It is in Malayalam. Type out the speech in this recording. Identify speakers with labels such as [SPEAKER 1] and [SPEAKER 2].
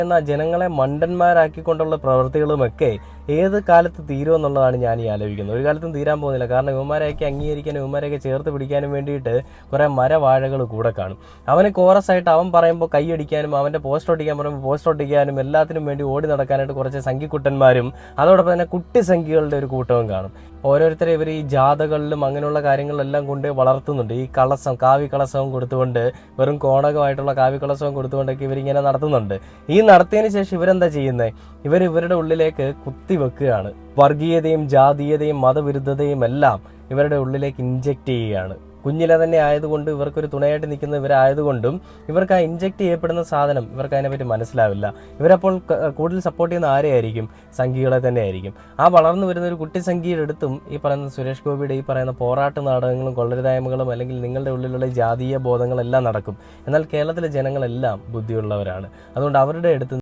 [SPEAKER 1] എന്നാൽ ജനങ്ങളെ മണ്ടന്മാരാക്കിക്കൊണ്ടുള്ള പ്രവൃത്തികളുമൊക്കെ ഏത് കാലത്ത് തീരുമെന്നുള്ളതാണ് ഞാൻ ഈ ആലോചിക്കുന്നത്. ഒരു കാലത്തും തീരാൻ പോകുന്നില്ല. കാരണം ഇവന്മാരെയൊക്കെ അംഗീകരിക്കാനും ഇവന്മാരെയൊക്കെ ചേർത്ത് പിടിക്കാനും വേണ്ടിയിട്ട് കുറേ മരവാഴകൾ കൂടെ കാണും. അവന് കോറസായിട്ട് അവൻ പറയുമ്പോൾ കൈയടിക്കാനും അവൻ്റെ പോസ്റ്റർ ഒട്ടിക്കാൻ പറയുമ്പോൾ പോസ്റ്റർ ഒട്ടിക്കാനും എല്ലാത്തിനും വേണ്ടി ഓടി നടക്കാനായിട്ട് കുറച്ച് സംഘിക്കുട്ടന്മാരും അതോടൊപ്പം തന്നെ കുട്ടി സംഘികളുടെ ഒരു കൂട്ടവും കാണും. ഓരോരുത്തരെ ഇവർ ഈ ജാഥകളിലും അങ്ങനെയുള്ള കാര്യങ്ങളിലെല്ലാം കൊണ്ട് വളർത്തുന്നുണ്ട്. ഈ കളസം കാവ്യ കളസവും കൊടുത്തുകൊണ്ട് വെറും കോണകമായിട്ടുള്ള കാവ്യ കളസവും കൊടുത്തുകൊണ്ടൊക്കെ ഇവരിങ്ങനെ നടത്തുന്നുണ്ട്. ഈ നടത്തിയതിന് ശേഷം ഇവരെന്താ ചെയ്യുന്നത്? ഇവരുടെ ഉള്ളിലേക്ക് കുത്തിവെക്കുകയാണ്. വർഗീയതയും ജാതീയതയും മതവിരുദ്ധതയും എല്ലാം ഇവരുടെ ഉള്ളിലേക്ക് ഇൻജെക്റ്റ് ചെയ്യുകയാണ്. കുഞ്ഞിലെ തന്നെ ആയതുകൊണ്ട് ഇവർക്കൊരു തുണയായിട്ട് നിൽക്കുന്ന ഇവരായതുകൊണ്ടും ഇവർക്ക് ആ ഇൻജെക്റ്റ് ചെയ്യപ്പെടുന്ന സാധനം ഇവർക്ക് അതിനെപ്പറ്റി മനസ്സിലാവില്ല. ഇവരപ്പോൾ കൂടുതൽ സപ്പോർട്ട് ചെയ്യുന്ന ആരെയായിരിക്കും? സംഘികളെ തന്നെ ആയിരിക്കും. ആ വളർന്നു വരുന്ന ഒരു കുട്ടി സംഘിയുടെ അടുത്തും ഈ പറയുന്ന സുരേഷ് ഗോപിയുടെ ഈ പറയുന്ന പോരാട്ട നാടകങ്ങളും കൊള്ളരുതായ്മകളും അല്ലെങ്കിൽ നിങ്ങളുടെ ഉള്ളിലുള്ള ജാതീയ ബോധങ്ങളെല്ലാം നടക്കും. എന്നാൽ കേരളത്തിലെ ജനങ്ങളെല്ലാം ബുദ്ധിയുള്ളവരാണ്. അതുകൊണ്ട് അവരുടെ അടുത്ത്